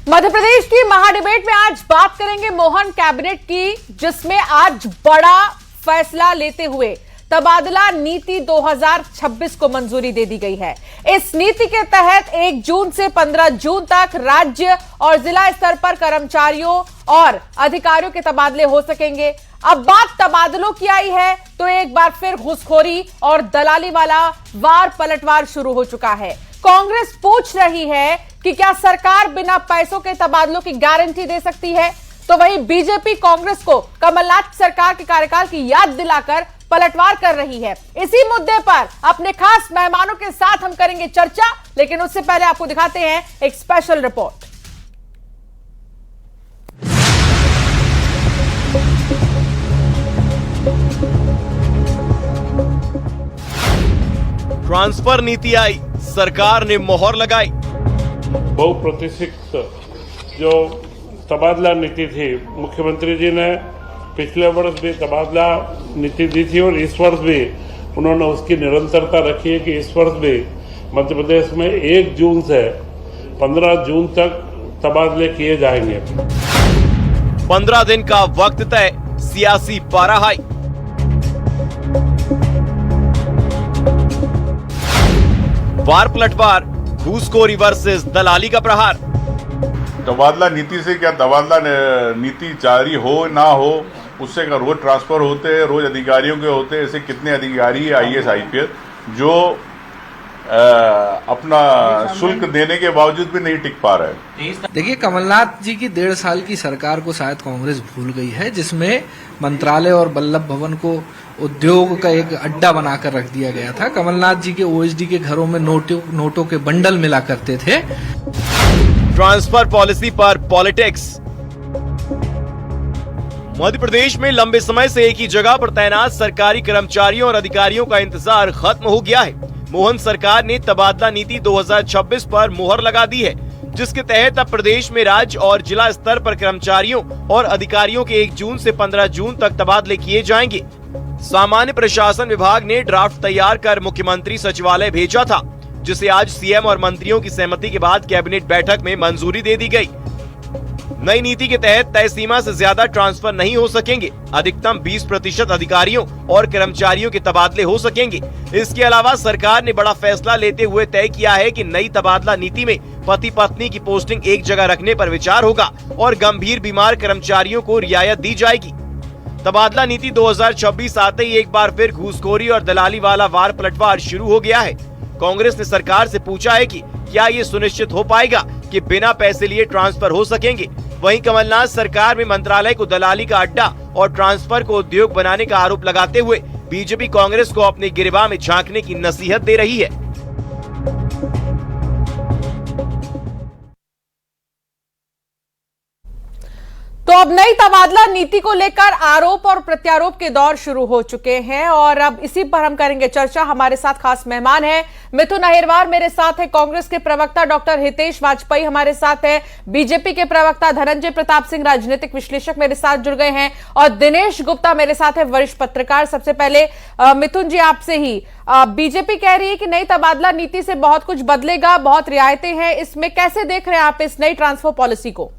मध्य प्रदेश की महाडिबेट में आज बात करेंगे मोहन कैबिनेट की, जिसमें आज बड़ा फैसला लेते हुए तबादला नीति 2026 को मंजूरी दे दी गई है। इस नीति के तहत 1 जून से 15 जून तक राज्य और जिला स्तर पर कर्मचारियों और अधिकारियों के तबादले हो सकेंगे। अब बात तबादलों की आई है तो एक बार फिर घूसखोरी और दलाली वाला वार पलटवार शुरू हो चुका है। कांग्रेस पूछ रही है कि क्या सरकार बिना पैसों के तबादलों की गारंटी दे सकती है, तो वहीं बीजेपी कांग्रेस को कमलनाथ सरकार के कार्यकाल की याद दिलाकर पलटवार कर रही है। इसी मुद्दे पर अपने खास मेहमानों के साथ हम करेंगे चर्चा, लेकिन उससे पहले आपको दिखाते हैं एक स्पेशल रिपोर्ट। ट्रांसफर नीति आई, सरकार ने मोहर लगाई। बहुप्रतीक्षित जो तबादला नीति थी, मुख्यमंत्री जी ने पिछले वर्ष भी तबादला नीति दी थी और इस वर्ष भी उन्होंने उसकी निरंतरता रखी है कि इस वर्ष भी मध्य प्रदेश में 1 जून से 15 जून तक तबादले किए जाएंगे। 15 दिन का वक्त तय, सियासी पारा हाई। वार पलटवार, घूसखोरी वर्सेस दलाली का प्रहार। तबादला नीति से क्या तबादला नीति जारी हो ना हो, उससे का रोज ट्रांसफर होते हैं, रोज अधिकारियों के होते हैं। ऐसे कितने अधिकारी आईएएस आईपीएस जो अपना शुल्क देने के बावजूद भी नहीं टिक पा रहे। देखिए, कमलनाथ जी की 1.5 साल की सरकार को शायद कांग्रेस भूल गई है, जिसमें मंत्रालय और वल्लभ भवन को उद्योग का एक अड्डा बनाकर रख दिया गया था। कमलनाथ जी के ओएसडी के घरों में नोटों के बंडल मिला करते थे। ट्रांसफर पॉलिसी पर पॉलिटिक्स। मध्य प्रदेश में लंबे समय से एक ही जगह पर तैनात सरकारी कर्मचारियों और अधिकारियों का इंतजार खत्म हो गया है। मोहन सरकार ने तबादला नीति 2026 पर मोहर लगा दी है, जिसके तहत अब प्रदेश में राज्य और जिला स्तर पर कर्मचारियों और अधिकारियों के 1 जून से 15 जून तक तबादले किए जाएंगे। सामान्य प्रशासन विभाग ने ड्राफ्ट तैयार कर मुख्यमंत्री सचिवालय भेजा था, जिसे आज सीएम और मंत्रियों की सहमति के बाद कैबिनेट बैठक में मंजूरी दे दी गई। नई नीति के तहत तय सीमा से ज्यादा ट्रांसफर नहीं हो सकेंगे। अधिकतम 20% अधिकारियों और कर्मचारियों के तबादले हो सकेंगे। इसके अलावा सरकार ने बड़ा फैसला लेते हुए तय किया है कि नई तबादला नीति में पति पत्नी की पोस्टिंग एक जगह रखने पर विचार होगा और गंभीर बीमार कर्मचारियों को रियायत दी जाएगी। तबादला नीति 2026 आते ही एक बार फिर घूसखोरी और दलाली वाला वार पलटवार शुरू हो गया है। कांग्रेस ने सरकार से पूछा है कि क्या ये सुनिश्चित हो पाएगा कि बिना पैसे लिए ट्रांसफर हो सकेंगे। वहीं कमलनाथ सरकार में मंत्रालय को दलाली का अड्डा और ट्रांसफर को उद्योग बनाने का आरोप लगाते हुए बीजेपी कांग्रेस को अपनी गिरबान में झांकने की नसीहत दे रही है। तो अब नई तबादला नीति को लेकर आरोप और प्रत्यारोप के दौर शुरू हो चुके हैं और अब इसी पर हम करेंगे चर्चा। हमारे साथ खास मेहमान हैं मिथुन अहिरवार, मेरे साथ है कांग्रेस के प्रवक्ता डॉक्टर हितेश वाजपेयी, हमारे साथ है बीजेपी के प्रवक्ता धनंजय प्रताप सिंह, राजनीतिक विश्लेषक मेरे साथ जुड़ गए हैं, और दिनेश गुप्ता मेरे साथ है, वरिष्ठ पत्रकार। सबसे पहले मिथुन जी, आपसे ही, बीजेपी कह रही है कि नई तबादला नीति से बहुत कुछ बदलेगा, बहुत रियायतें हैं, इसमें कैसे देख रहे हैं आप इस नई ट्रांसफर पॉलिसी को?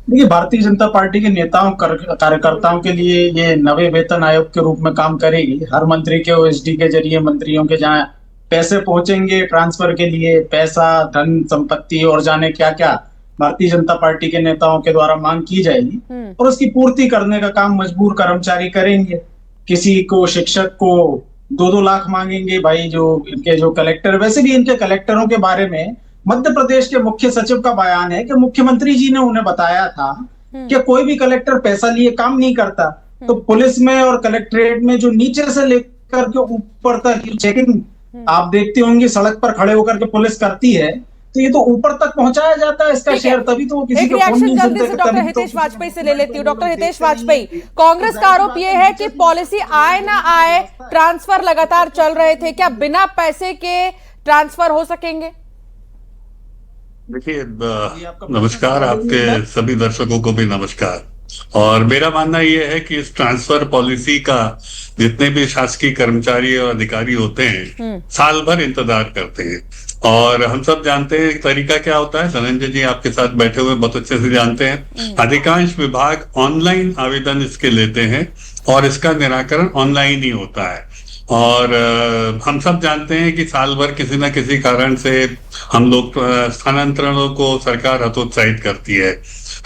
देखिए, भारतीय जनता पार्टी के नेताओं कार्यकर्ताओं के लिए ये नवे वेतन आयोग के रूप में काम करेगी। हर मंत्री के ओएसडी के जरिए मंत्रियों के जहाँ पैसे पहुंचेंगे ट्रांसफर के लिए, पैसा, धन संपत्ति और जाने क्या क्या भारतीय जनता पार्टी के नेताओं के द्वारा मांग की जाएगी और उसकी पूर्ति करने का काम मजबूर कर्मचारी करेंगे। किसी को, शिक्षक को 2-2 लाख मांगेंगे भाई, जो इनके जो कलेक्टर, वैसे भी इनके कलेक्टरों के बारे में मध्य प्रदेश के मुख्य सचिव का बयान है कि मुख्यमंत्री जी ने उन्हें बताया था कि कोई भी कलेक्टर पैसा लिए काम नहीं करता। तो पुलिस में और कलेक्ट्रेट में जो नीचे से लेकर के ऊपर तक चेकिंग आप देखते होंगे, सड़क पर खड़े होकर के पुलिस करती है, तो ये तो ऊपर तक पहुंचाया जाता है इसका शेयर, तभी तो किसी का फोन नहीं जल्दी से डॉक्टर हितेश वाजपेयी से ले लेती हूँ। डॉक्टर हितेश वाजपेयी, कांग्रेस का आरोप ये है कि पॉलिसी आए ना आए, ट्रांसफर लगातार चल रहे थे, क्या बिना पैसे के ट्रांसफर हो सकेंगे? देखिए, नमस्कार, आपके सभी दर्शकों को भी नमस्कार। और मेरा मानना यह है कि इस ट्रांसफर पॉलिसी का जितने भी शासकीय कर्मचारी और अधिकारी होते हैं साल भर इंतजार करते हैं और हम सब जानते हैं तरीका क्या होता है, धनंजय जी आपके साथ बैठे हुए बहुत अच्छे से जानते हैं। अधिकांश विभाग ऑनलाइन आवेदन इसके लेते हैं और इसका निराकरण ऑनलाइन ही होता है। और हम सब जानते हैं कि साल भर किसी न किसी कारण से हम लोग स्थानांतरणों को सरकार हतोत्साहित करती है।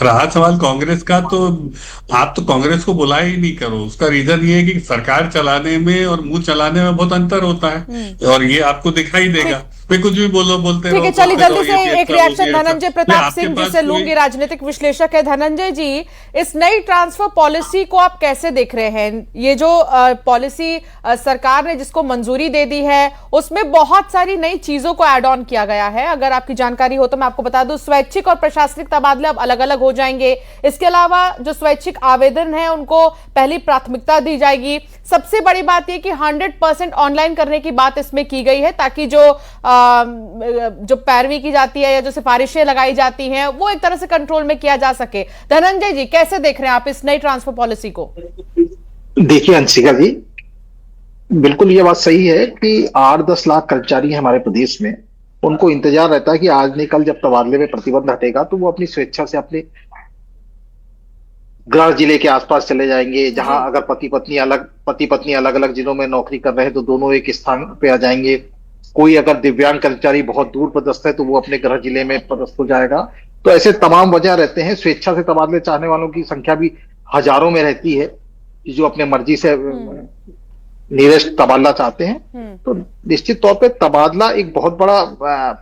रहा सवाल कांग्रेस का, तो आप तो कांग्रेस को बुलाए ही नहीं करो। उसका रीजन ये है कि सरकार चलाने में और मुंह चलाने में बहुत अंतर होता है और ये आपको दिखाई देगा। वे कुछ भी बोलते ठीक है, चलिए जल्दी से एक रिएक्शन धनंजय प्रताप सिंह जी से लूंगी, राजनीतिक विश्लेषक है। धनंजय जी, इस नई ट्रांसफर पॉलिसी को आप कैसे देख रहे हैं? ये जो पॉलिसी सरकार ने जिसको मंजूरी दे दी है उसमें बहुत सारी नई चीजों को ऐड ऑन किया गया है। अगर आपकी जानकारी हो तो मैं आपको बता दूं, स्वैच्छिक और प्रशासनिक तबादले अब अलग अलग हो जाएंगे। इसके अलावा जो स्वैच्छिक आवेदन है उनको पहली प्राथमिकता दी जाएगी। सबसे बड़ी बात यह कि 100% ऑनलाइन करने की बात इसमें की गई है ताकि जो पैरवी की जाती है या जो सिफारिशें लगाई जाती हैं वो एक तरह से कंट्रोल में किया जा सके। धनंजय जी, कैसे देख रहे हैं आप इस नई ट्रांसफर पॉलिसी को? देखिए अंशिका जी, बिल्कुल ये बात सही है कि 8-10 लाख कर्मचारी हैं हमारे प्रदेश में। उनको इंतजार रहता है कि आज नहीं कल जब तबादले में प्रतिबंध हटेगा तो वो अपनी स्वेच्छा से अपने गृह जिले के आसपास चले जाएंगे। जहां अगर पति पत्नी अलग अलग जिलों में नौकरी कर रहे हैं तो दोनों एक स्थान पे आ जाएंगे। कोई अगर दिव्यांग कर्मचारी बहुत दूर पदस्थ है तो वो अपने गृह जिले में पदस्थ हो जाएगा। तो ऐसे तमाम वजह रहते हैं। स्वेच्छा से तबादले चाहने वालों की संख्या भी हजारों में रहती है जो अपने मर्जी से निवेश तबादला चाहते हैं। तो निश्चित तौर पे तबादला एक बहुत बड़ा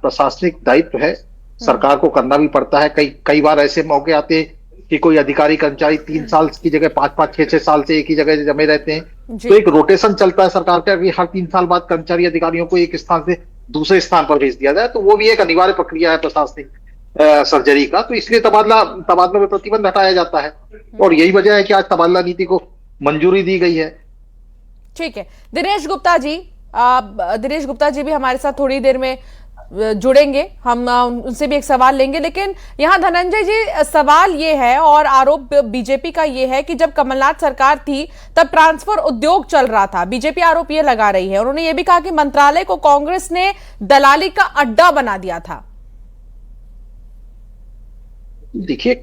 प्रशासनिक दायित्व है, सरकार को करना भी पड़ता है। कई बार ऐसे मौके आते हैं कि कोई अधिकारी कर्मचारी 3 साल की जगह 5-5, 6-6 साल से एक ही जगह जमे रहते हैं। तो एक रोटेशन चलता है सरकार का कि हर 3 साल बाद कर्मचारी अधिकारियों को एक स्थान से दूसरे स्थान पर भेज दिया जाए। तो वो भी एक अनिवार्य प्रक्रिया है प्रशासनिक सर्जरी का। तो इसलिए तबादला में प्रतिबंध हटाया जाता है और यही वजह है कि आज तबादला नीति को मंजूरी दी गई है। ठीक है, दिनेश गुप्ता जी भी हमारे साथ थोड़ी देर में जुड़ेंगे, हम उनसे भी एक सवाल लेंगे। लेकिन यहां धनंजय जी, सवाल ये है और आरोप बीजेपी का ये है कि जब कमलनाथ सरकार थी तब ट्रांसफर उद्योग चल रहा था। बीजेपी आरोप ये लगा रही है। उन्होंने ये भी कहा कि मंत्रालय को कांग्रेस ने दलाली का अड्डा बना दिया था। देखिए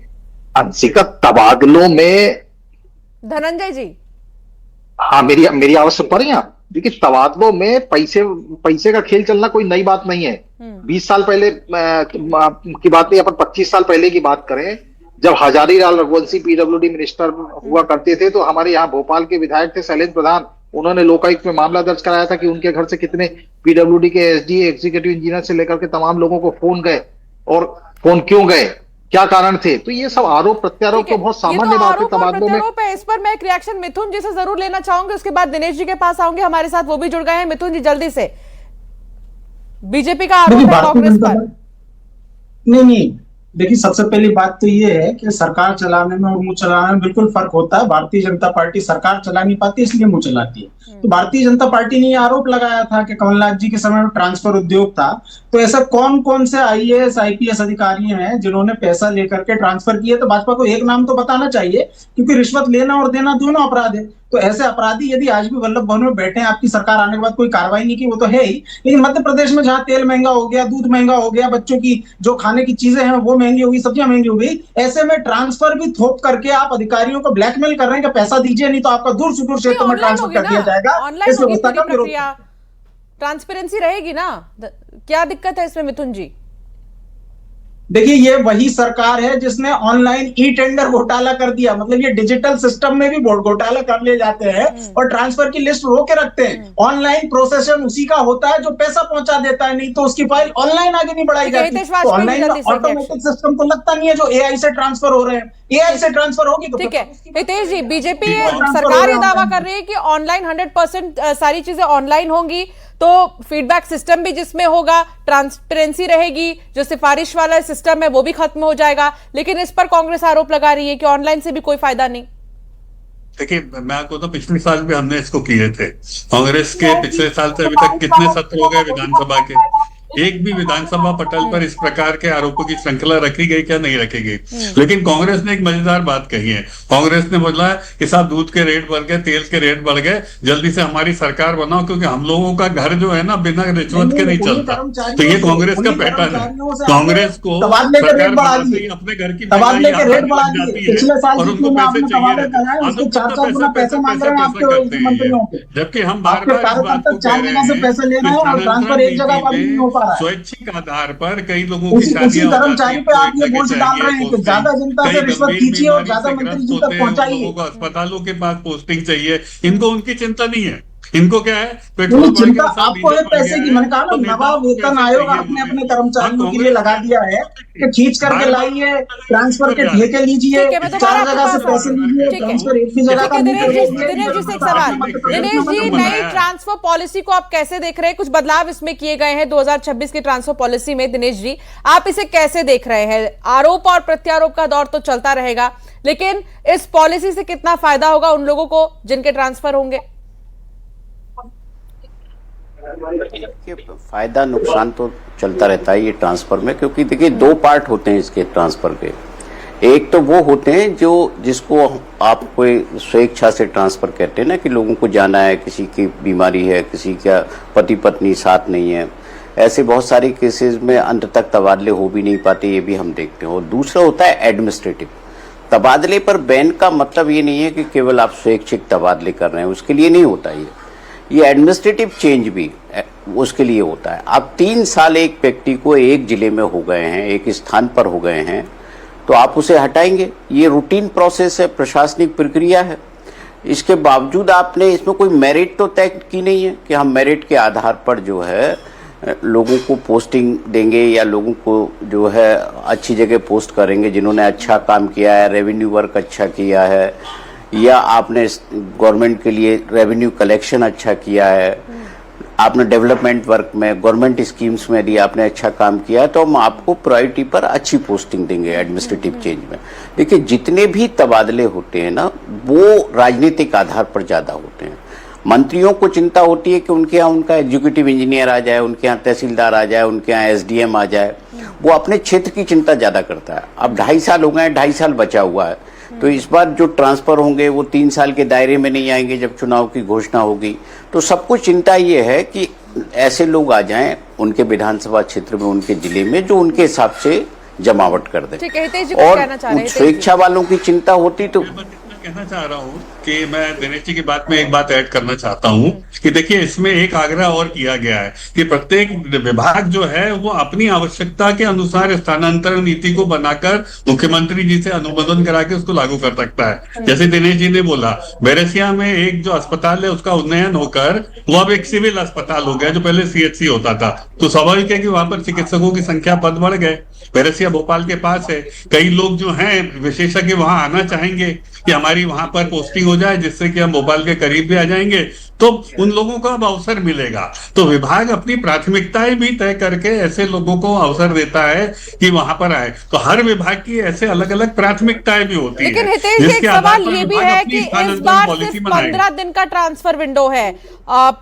अंशिका, तबादलों में धनंजय जी, हाँ मेरी आवाज सुन पा रही हैं आप? देखिए तबादलों में पैसे का खेल चलना कोई नई बात नहीं है। 20 साल पहले की बात नहीं, अपन 25 साल पहले की बात करें जब हजारीलाल रघुवंशी पीडब्ल्यूडी मिनिस्टर हुआ करते थे तो हमारे यहाँ भोपाल के विधायक थे शैलेंद्र प्रधान। उन्होंने लोकायुक्त में मामला दर्ज कराया था कि उनके घर से कितने पीडब्ल्यूडी के एसडी, एग्जीक्यूटिव इंजीनियर से लेकर के तमाम लोगों को फोन गए और फोन क्यों गए, क्या कारण थे। तो ये सब आरोप प्रत्यारोप तो बहुत सामान्य बात है तबादलों में। इस पर मैं एक रिएक्शन मिथुन जी से जरूर लेना चाहूंगी, उसके बाद दिनेश जी के पास आऊंगे, हमारे साथ वो भी जुड़ गए हैं। मिथुन जी जल्दी से, बीजेपी का आरोप है कांग्रेस पर। नहीं, देखिए सबसे पहली बात तो ये है कि सरकार चलाने में और मुंह चलाने में बिल्कुल फर्क होता है। भारतीय जनता पार्टी सरकार चला नहीं पाती इसलिए मुंह चलाती है। तो भारतीय जनता पार्टी ने ये आरोप लगाया था कि कमलनाथ जी के समय में ट्रांसफर उद्योग था। तो ऐसा कौन कौन से आईएएस आईपीएस अधिकारी हैं जिन्होंने पैसा लेकर के ट्रांसफर किए? तो भाजपा को एक नाम तो बताना चाहिए, क्योंकि रिश्वत लेना और देना दोनों अपराध है। तो ऐसे अपराधी यदि आज भी वल्लभ भवन में बैठे हैं, आपकी सरकार आने के बाद कोई कार्रवाई नहीं की, वो तो है ही। लेकिन मध्य प्रदेश में जहां तेल महंगा हो गया, दूध महंगा हो गया, बच्चों की जो खाने की चीजें हैं वो महंगी हो गई, सब्जियां महंगी हो गई, ऐसे में ट्रांसफर भी थोप करके आप अधिकारियों को ब्लैकमेल कर रहे हैं कि पैसा दीजिए नहीं तो आपका दूर सुदूर क्षेत्र में ट्रांसफर कर दिया जाएगा। इस व्यवस्था का विरोध, ट्रांसपेरेंसी रहेगी ना, क्या दिक्कत है इसमें मिथुन जी? देखिए ये वही सरकार है जिसने ऑनलाइन ई टेंडर घोटाला कर दिया। मतलब ये डिजिटल सिस्टम में भी घोटाला कर ले जाते हैं और ट्रांसफर की लिस्ट रो के रखते हैं। ऑनलाइन प्रोसेसन उसी का होता है जो पैसा पहुंचा देता है, नहीं तो उसकी फाइल ऑनलाइन आगे नहीं बढ़ाई जाती। तो ऑनलाइन ऑटोमेटिक सिस्टम तो लगता नहीं है जो एआई से ट्रांसफर हो रहे हैं। एआई से ट्रांसफर होगी तो ठीक है। हितेश जी, बीजेपी सरकार ये दावा कर रही है कि ऑनलाइन 100% सारी चीजें ऑनलाइन होंगी, तो फीडबैक सिस्टम भी जिसमें होगा, ट्रांसपेरेंसी रहेगी, जो सिफारिश वाला सिस्टम है वो भी खत्म हो जाएगा। लेकिन इस पर कांग्रेस आरोप लगा रही है कि ऑनलाइन से भी कोई फायदा नहीं। देखिए मैं आपको तो पिछले साल भी हमने इसको किए थे। कांग्रेस के पिछले साल से अभी तक कितने सत्र हो गए विधानसभा के, एक भी विधानसभा पटल पर इस प्रकार के आरोपों की श्रृंखला रखी गई क्या नहीं रखी गई। लेकिन कांग्रेस ने एक मजेदार बात कही है। कांग्रेस ने बोला कि साहब दूध के रेट बढ़ गए, तेल के रेट बढ़ गए, जल्दी से हमारी सरकार बनाओ क्योंकि हम लोगों का घर जो है ना बिना रिश्वत के नहीं चलता। तो ये कांग्रेस का पैटर्न है। कांग्रेस को सरकार बनाते ही अपने घर की तबादले के रेट बढ़ा दिए। पिछले साल और उनको पैसे चाहिए रहते हैं, पैसे मांग रहे हैं आपके मंत्रियों के, जबकि हम बार बार इस बात को कह रहे हैं पैसे ले रहे हैं और ट्रांसफर एक जगह पर नहीं हो पा रहा है। स्वैच्छिक आधार पर कई लोगों की उसी शादियां कर्मचारी पे आप ये बोझ डाल रहे हैं कि ज्यादा जनता से रिश्वत खींचिए और ज्यादा मंत्री जी तक पहुंचाइए। लोगों को अस्पतालों के पास पोस्टिंग चाहिए, इनको उनकी चिंता नहीं है। इनको क्या है, पेट्रोल चिंता आपको है पैसे की। मैंने कहा ना, नवा वेतन आयोग अपने अपने कर्मचारियों के लिए लगा दिया है कि खींच करके लाइए, ट्रांसफर के ठेके लीजिए, 4 जगह से पैसे लीजिए, ट्रांसफर एक भी जगह का नहीं दिनेश जी से एक सवाल। दिनेश जी, नई ट्रांसफर पॉलिसी को आप कैसे देख रहे हैं? कुछ बदलाव इसमें किए गए हैं 2026 की ट्रांसफर पॉलिसी में। दिनेश जी, आप इसे कैसे देख रहे हैं? आरोप और प्रत्यारोप का दौर तो चलता रहेगा, लेकिन इस पॉलिसी से कितना फायदा होगा उन लोगों को जिनके ट्रांसफर होंगे? फायदा नुकसान तो चलता रहता है ये ट्रांसफर में, क्योंकि देखिए 2 पार्ट होते हैं इसके ट्रांसफर के। एक तो वो होते हैं जो जिसको आप कोई स्वेच्छा से ट्रांसफर कहते हैं ना, कि लोगों को जाना है, किसी की बीमारी है, किसी का पति पत्नी साथ नहीं है, ऐसे बहुत सारे केसेस में अंत तक तबादले हो भी नहीं पाते, ये भी हम देखते हैं। और दूसरा होता है एडमिनिस्ट्रेटिव। तबादले पर बैन का मतलब ये नहीं है कि केवल आप स्वैच्छिक तबादले कर रहे हैं, उसके लिए नहीं होता ये एडमिनिस्ट्रेटिव चेंज भी उसके लिए होता है। आप 3 साल एक व्यक्ति को एक जिले में हो गए हैं, एक स्थान पर हो गए हैं, तो आप उसे हटाएंगे। ये रूटीन प्रोसेस है, प्रशासनिक प्रक्रिया है। इसके बावजूद आपने इसमें कोई मेरिट तो तय की नहीं है कि हम मेरिट के आधार पर जो है लोगों को पोस्टिंग देंगे या लोगों को जो है अच्छी जगह पोस्ट करेंगे जिन्होंने अच्छा काम किया है, रेवेन्यू वर्क अच्छा किया है, या आपने गवर्नमेंट के लिए रेवेन्यू कलेक्शन अच्छा किया है, आपने डेवलपमेंट वर्क में, गवर्नमेंट स्कीम्स में यदि आपने अच्छा काम किया है, तो हम आपको प्रायोरिटी पर अच्छी पोस्टिंग देंगे एडमिनिस्ट्रेटिव चेंज में। देखिए, जितने भी तबादले होते हैं ना, वो राजनीतिक आधार पर ज्यादा होते हैं। मंत्रियों को चिंता होती है कि उनके यहाँ उनका एग्जीक्यूटिव इंजीनियर आ जाए, उनके यहाँ तहसीलदार आ जाए, उनके यहाँ SDM आ जाए। वो अपने क्षेत्र की चिंता ज्यादा करता है। अब 2.5 साल हो गए, 2.5 साल बचा हुआ है, तो इस बार जो ट्रांसफर होंगे वो 3 साल के दायरे में नहीं आएंगे जब चुनाव की घोषणा होगी। तो सबको चिंता ये है कि ऐसे लोग आ जाएं उनके विधानसभा क्षेत्र में, उनके जिले में, जो उनके हिसाब से जमावट कर दें। और स्वेच्छा वालों की चिंता होती तो कहना चाह रहा हूँ कि मैं दिनेश जी की बात में एक बात ऐड करना चाहता हूँ कि देखिए, इसमें एक आग्रह और किया गया है कि प्रत्येक विभाग जो है वो अपनी आवश्यकता के अनुसार स्थानांतरण नीति को बनाकर मुख्यमंत्री जी से अनुमोदन करा के उसको लागू कर सकता है। जैसे दिनेश जी ने बोला, बैरसिया में एक जो अस्पताल है उसका उन्नयन होकर वो अब एक सिविल अस्पताल हो गया, जो पहले CHC होता था। तो स्वाभाविक है कि वहां पर चिकित्सकों की संख्या पद बढ़ गए। बैरसिया भोपाल के पास है, कई लोग जो हैं विशेषज्ञ वहां आना चाहेंगे कि हमारी वहां पर पोस्टिंग हो जाए, जिससे कि हम भोपाल के करीब भी आ जाएंगे, तो उन लोगों को अब अवसर मिलेगा। तो विभाग अपनी प्राथमिकताएं भी तय करके ऐसे लोगों को अवसर देता है कि वहां पर आए। तो हर विभाग की ऐसे अलग अलग प्राथमिकताएं भी होती है। लेकिन हितेश जी, एक सवाल ये भी है कि इस बार सिर्फ 15 दिन का ट्रांसफर विंडो है।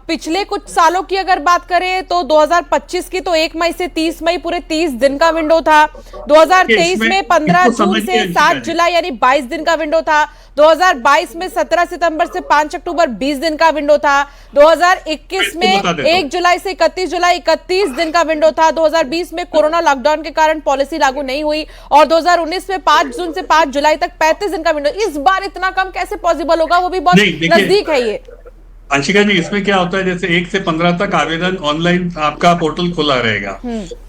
पिछले कुछ सालों की अगर बात करें तो 2025 की तो 1 मई से 30 मई पूरे 30 दिन का विंडो था। 2023 में 15 जून से 7 जुलाई यानी 22 दिन का विंडो था। 2022 में 17 सितंबर से 5 अक्टूबर 20 दिन का विंडो था। 2021 में 1 जुलाई से 31 जुलाई 31 दिन का विंडो था। 2020 में कोरोना लॉकडाउन के कारण पॉलिसी लागू नहीं हुई और 2019 में 5 जून से 5 जुलाई तक 35 दिन का विंडो। इस बार इतना कम कैसे पॉसिबल होगा? वो भी बहुत नजदीक है ये। अंशिका जी, इसमें क्या होता है, जैसे 1 से 15 तक आवेदन ऑनलाइन आपका पोर्टल खुला रहेगा,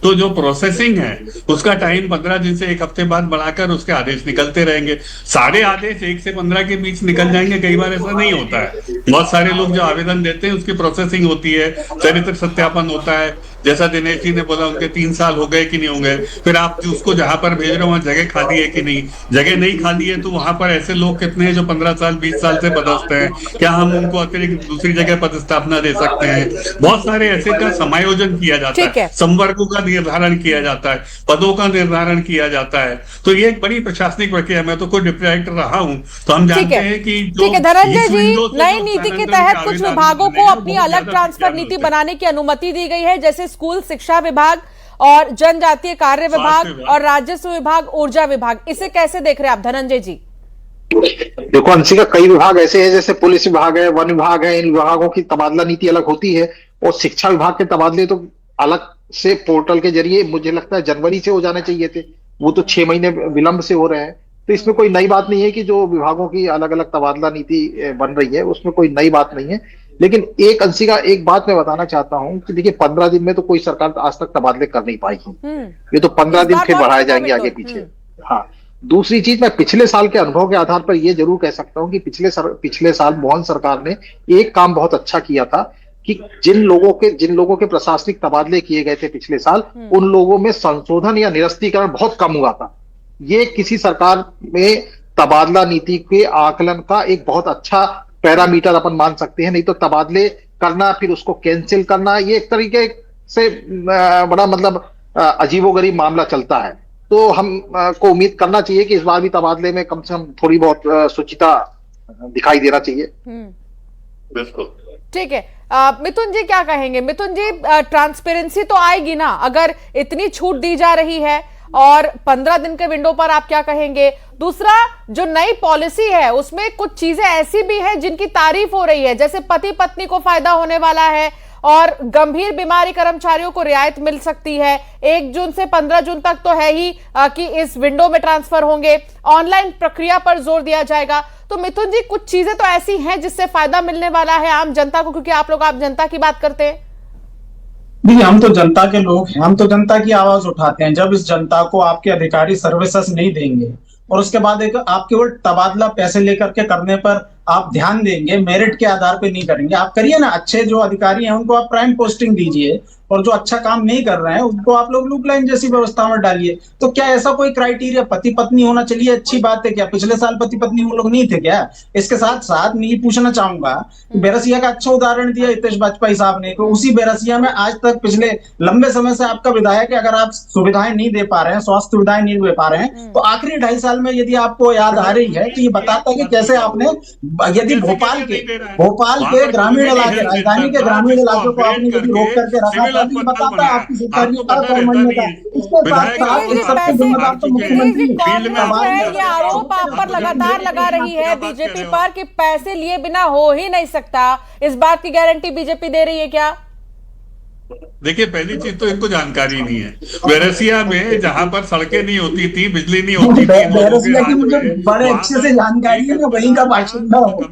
तो जो प्रोसेसिंग है उसका टाइम 15 दिन से 1 हफ्ते बाद बढ़ाकर उसके आदेश निकलते रहेंगे। सारे आदेश 1 से 15 के बीच निकल जाएंगे, कई बार ऐसा नहीं होता है। बहुत सारे लोग जो आवेदन देते हैं उसकी प्रोसेसिंग होती है, चरित्र सत्यापन होता है। जैसा दिनेश जी ने बोला, उनके 3 साल हो गए कि नहीं हो गए, फिर आप उसको जहां पर भेज रहे हो वहां जगह खाली है कि नहीं, जगह नहीं खाली है तो वहां पर ऐसे लोग कितने हैं जो 15 साल 20 साल से पदस्थ हैं, क्या हम उनको अतिरिक्त दूसरी जगह पदस्थापना दे सकते हैं। बहुत सारे ऐसे का समायोजन किया जाता है, संवर्गों का निर्धारण किया जाता है, पदों का निर्धारण किया जाता है। तो ये एक बड़ी प्रशासनिक प्रक्रिया। मैं तो खुद डिप्टी डायरेक्टर रहा हूँ, तो हम जानते हैं कि धनंजय जी, नई नीति के तहत कुछ विभागों को अपनी अलग ट्रांसफर नीति बनाने की अनुमति दी गई है, जैसे स्कूल शिक्षा विभाग और जनजातीय कार्य विभाग और राजस्व विभाग, ऊर्जा विभाग, इसे कैसे देख रहे हैं आप धनंजय जी? देखो अंशिका, कई विभाग ऐसे हैं जैसे पुलिस विभाग है, वन विभाग है, इन विभागों की तबादला नीति अलग होती है और शिक्षा विभाग के तबादले तो अलग से पोर्टल के जरिए मुझे लगता है जनवरी से हो जाने चाहिए थे, वो तो 6 महीने विलंब से हो रहे हैं। तो इसमें कोई नई बात नहीं है कि जो विभागों की अलग अलग तबादला नीति बन रही है उसमें कोई नई बात नहीं है। लेकिन एक अंशिका, एक बात मैं बताना चाहता हूं कि देखिए 15 दिन में तो कोई सरकार आज तक तबादले कर नहीं पाई है, ये तो 15 दिन फिर बढ़ाए जाएंगे आगे पीछे। हाँ, दूसरी चीज, मैं पिछले साल के अनुभव के आधार पर ये जरूर कह सकता हूं कि पिछले साल मोहन सरकार ने एक काम बहुत अच्छा किया था कि जिन लोगों के प्रशासनिक तबादले किए गए थे पिछले साल, उन लोगों में संशोधन या निरस्तीकरण बहुत कम हुआ था। ये किसी सरकार में तबादला नीति के आकलन का एक बहुत अच्छा पैरामीटर अपन मान सकते हैं। नहीं तो तबादले करना फिर उसको कैंसिल करना, ये एक तरीके से बड़ा मतलब अजीबोगरीब मामला चलता है। तो हम को उम्मीद करना चाहिए कि इस बार भी तबादले में कम से कम थोड़ी बहुत शुचिता दिखाई देना चाहिए। बिल्कुल ठीक है। मिथुन जी क्या कहेंगे? मिथुन जी, ट्रांसपेरेंसी तो आएगी ना अगर इतनी छूट दी जा रही है, और 15 दिन के विंडो पर आप क्या कहेंगे? दूसरा, जो नई पॉलिसी है उसमें कुछ चीजें ऐसी भी हैं जिनकी तारीफ हो रही है, जैसे पति पत्नी को फायदा होने वाला है और गंभीर बीमारी कर्मचारियों को रियायत मिल सकती है। 1 जून से 15 जून तक तो है ही कि इस विंडो में ट्रांसफर होंगे, ऑनलाइन प्रक्रिया पर जोर दिया जाएगा। तो मिथुन जी, कुछ चीजें तो ऐसी हैं जिससे फायदा मिलने वाला है आम जनता को, क्योंकि आप जनता की बात करते हैं। देखिए, हम तो जनता के लोग हैं, हम तो जनता की आवाज उठाते हैं। जब इस जनता को आपके अधिकारी सर्विसेज नहीं देंगे और उसके बाद एक आप केवल तबादला पैसे लेकर के करने पर आप ध्यान देंगे, मेरिट के आधार पे नहीं करेंगे। आप करिए ना, अच्छे जो अधिकारी हैं उनको आप प्राइम पोस्टिंग दीजिए और जो अच्छा काम नहीं कर रहे हैं उनको आप लोग लूप लाइन जैसी व्यवस्था में डालिए। तो क्या ऐसा कोई क्राइटेरिया पति पत्नी होना चाहिए? अच्छी बात है क्या? पिछले साल पति पत्नी वो लोग नहीं थे क्या? इसके साथ साथ मैं ये पूछना चाहूंगा, बैरसिया का अच्छा उदाहरण दिया हितेश वाजपेयी साहब ने, तो उसी बैरसिया में आज तक पिछले लंबे समय से आपका विधायक है, अगर आप सुविधाएं नहीं दे पा रहे हैं, स्वास्थ्य सुविधाएं नहीं दे पा रहे हैं, तो आखिरी 2.5 साल में यदि आपको याद आ रही है तो ये बताता है कि कैसे आपने, यदि भोपाल के ग्रामीण इलाके, राजधानी के ग्रामीण इलाकों को आपने यदि रोक करके रखा था, तो बताता है आपकी सरकारी का कर्मण्यता। इसके साथ साथ इस सबसे जिम्मेदार तो मुख्यमंत्री है। ये आरोप आप पर लगातार लगा रही है बीजेपी पर कि पैसे लिए बिना हो ही नहीं सकता। इस बात की गारंटी बीजेपी दे रही है क्या? देखिए, पहली चीज तो इनको जानकारी नहीं है। बैरसिया में जहां पर सड़कें नहीं होती थी, बिजली नहीं होती थी, बैरसिया की मुझे बड़े अच्छे से जानकारी है, मैं वहीं का बाशिंदा हूँ।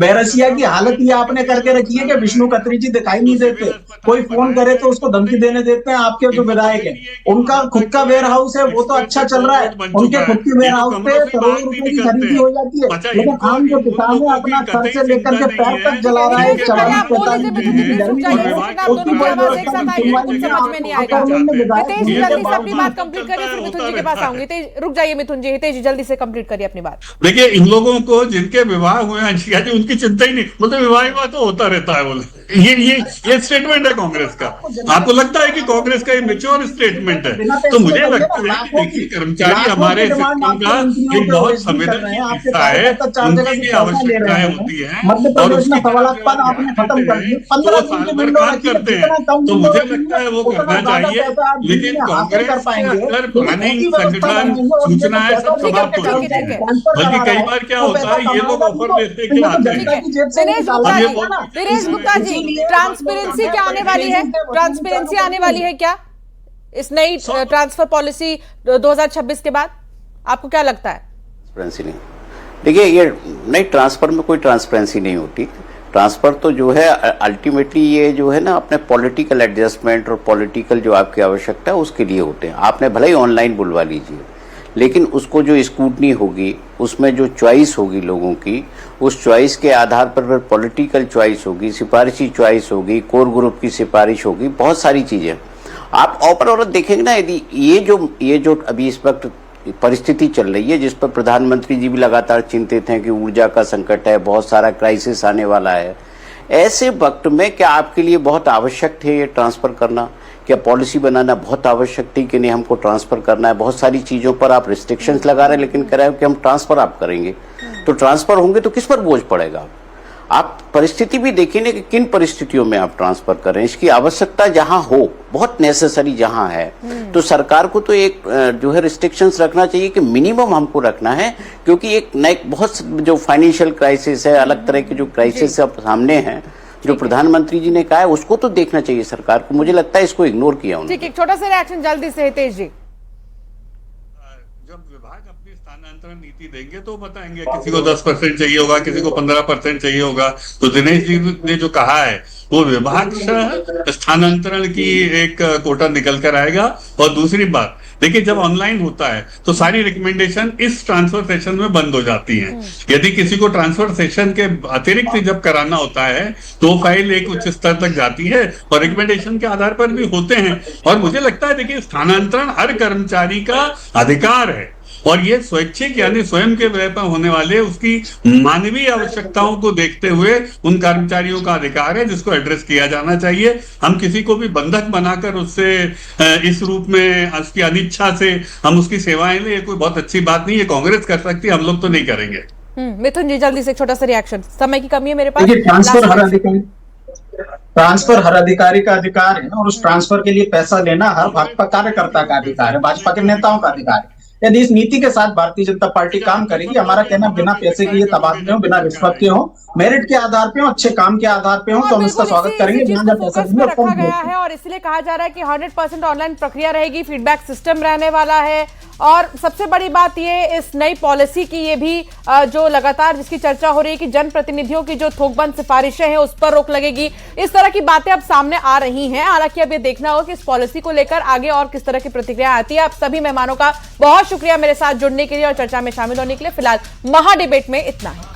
बैरसिया की हालत ये आपने करके रखी है कि विष्णु खत्री जी दिखाई नहीं देते, कोई फोन करे तो उसको धमकी देने देते हैं। आपके जो विधायक है उनका खुद का वेयर हाउस है, वो तो अच्छा चल रहा है, उनके खुद की वेयर हाउस पे करोड़ों रुपए की खरीदी हो जाती है, लेकिन आम जो किसान है अपना सर से लेकर के पैर तक जला रहा है। 44 एक साथ आइए, कुछ समझ में नहीं आएगा। हितेश जी जल्दी से अपनी बात कंप्लीट करिए, फिर मिथुन जी के पास आऊंगी। रुक जाइए मिथुन जी, हितेश जी जल्दी से कंप्लीट करिए अपनी बात। देखिए, इन लोगों को जिनके विवाह हुए हैं अंशिका जी, उनकी चिंता ही नहीं, बोलते विवाह तो होता रहता है। बोले ये स्टेटमेंट है कांग्रेस का। आपको लगता है कि कांग्रेस का ये मैच्योर स्टेटमेंट है? तो मुझे लगता है कि देखिए, कर्मचारी हमारे सिस्टम का एक बहुत संवेदनशील हिस्सा है, उनकी भी आवश्यकताएं होती हैं और उसकी काम करते हैं। तो मुझे लगता है वो करना चाहिए, लेकिन कांग्रेस अगर प्लानिंग, संगठन, सूचनाएं सब समाप्त हो जाती है। बल्कि कई बार क्या होता है, ये लोग ऑफर देते कि आते हैं। दिनेश गुप्ता जी, ट्रांसपेरेंसी क्या आने वाली है? ट्रांसपेरेंसी आने वाली है क्या इस नई ट्रांसफर पॉलिसी 2026 के बाद? आपको क्या लगता है? ट्रांसपेरेंसी नहीं, देखिए ये नई ट्रांसफर में कोई ट्रांसपेरेंसी नहीं होती। ट्रांसफर तो जो है अल्टीमेटली ये जो है ना, अपने पॉलिटिकल एडजस्टमेंट और पॉलिटिकल जो आपकी आवश्यकता है उसके लिए होते हैं। आपने भले ही ऑनलाइन बुलवा लीजिए, लेकिन उसको जो स्क्रूटनी होगी, उसमें जो चॉइस होगी लोगों की, उस चॉइस के आधार पर फिर पॉलिटिकल चॉइस होगी, सिफारिशी चॉइस होगी, कोर ग्रुप की सिफारिश होगी, बहुत सारी चीजें आप ओवरऑल देखेंगे ना। यदि ये जो अभी इस वक्त परिस्थिति चल रही है, जिस पर प्रधानमंत्री जी भी लगातार चिंतित हैं कि ऊर्जा का संकट है, बहुत सारा क्राइसिस आने वाला है, ऐसे वक्त में क्या आपके लिए बहुत आवश्यक थे ये ट्रांसफर करना? क्या पॉलिसी बनाना बहुत आवश्यक थी कि नहीं हमको ट्रांसफर करना है? बहुत सारी चीजों पर आप रिस्ट्रिक्शंस लगा रहे हैं, लेकिन कह रहे हैं कि हम ट्रांसफर आप करेंगे। तो ट्रांसफर होंगे तो किस पर बोझ पड़ेगा? आप परिस्थिति भी देखिए ना कि किन परिस्थितियों में आप ट्रांसफर कर रहे हैं। इसकी आवश्यकता जहां हो, बहुत नेसेसरी जहां है, तो सरकार को तो एक जो है रिस्ट्रिक्शंस रखना चाहिए कि मिनिमम हमको रखना है, क्योंकि एक नए बहुत जो फाइनेंशियल क्राइसिस है, अलग तरह के जो क्राइसिस अब सामने हैं, जो प्रधानमंत्री जी ने कहा है उसको तो देखना चाहिए सरकार को। मुझे लगता है इसको इग्नोर किया उन्होंने। ठीक, एक छोटा सा रिएक्शन जल्दी से हितेश जी। जब विभाग अपनी स्थानांतरण नीति देंगे तो बताएंगे, किसी को 10% चाहिए होगा, किसी को 15% चाहिए होगा। तो दिनेश जी ने जो कहा है वो विभाग स्थानांतरण की एक कोटा निकल कर आएगा। और दूसरी बात देखिए, जब ऑनलाइन होता है तो सारी रिकमेंडेशन इस ट्रांसफर सेशन में बंद हो जाती हैं। यदि किसी को ट्रांसफर सेशन के अतिरिक्त जब कराना होता है तो फाइल एक उच्च स्तर तक जाती है और रिकमेंडेशन के आधार पर भी होते हैं। और मुझे लगता है देखिए, स्थानांतरण हर कर्मचारी का अधिकार है और ये स्वैच्छिक यानी स्वयं के व्यय पर होने वाले उसकी मानवीय आवश्यकताओं को देखते हुए उन कर्मचारियों का अधिकार है जिसको एड्रेस किया जाना चाहिए। हम किसी को भी बंधक बनाकर उससे इस रूप में उसकी अनिच्छा से हम उसकी सेवाएं लें, कोई बहुत अच्छी बात नहीं है। कांग्रेस कर सकती है, हम लोग तो नहीं करेंगे। मिथुन जी जल्दी से छोटा सा रिएक्शन, समय की कमी है मेरे पास। ट्रांसफर हर अधिकारी का अधिकार है और उस ट्रांसफर के लिए पैसा लेना हर भाजपा कार्यकर्ता का अधिकार है, भाजपा के नेताओं का अधिकार है। यदि इस नीति के साथ भारतीय जनता पार्टी काम करेगी, हमारा कहना बिना पैसे के ये तबादले हो, बिना रिश्वत के हो, मेरिट के आधार पे हो, अच्छे काम के आधार पे हो, तो हम इसका स्वागत करेंगे। बिना पैसा रखा गया है और इसलिए कहा जा रहा है कि 100% ऑनलाइन प्रक्रिया रहेगी, फीडबैक सिस्टम रहने वाला है। और सबसे बड़ी बात ये इस नई पॉलिसी की ये भी जो लगातार जिसकी चर्चा हो रही है कि जनप्रतिनिधियों की जो थोकबंद सिफारिशें हैं उस पर रोक लगेगी। इस तरह की बातें अब सामने आ रही हैं। हालांकि अब ये देखना होगा कि इस पॉलिसी को लेकर आगे और किस तरह की प्रतिक्रिया आती है। आप सभी मेहमानों का बहुत शुक्रिया मेरे साथ जुड़ने के लिए और चर्चा में शामिल होने के लिए। फिलहाल महा डिबेट में इतना है।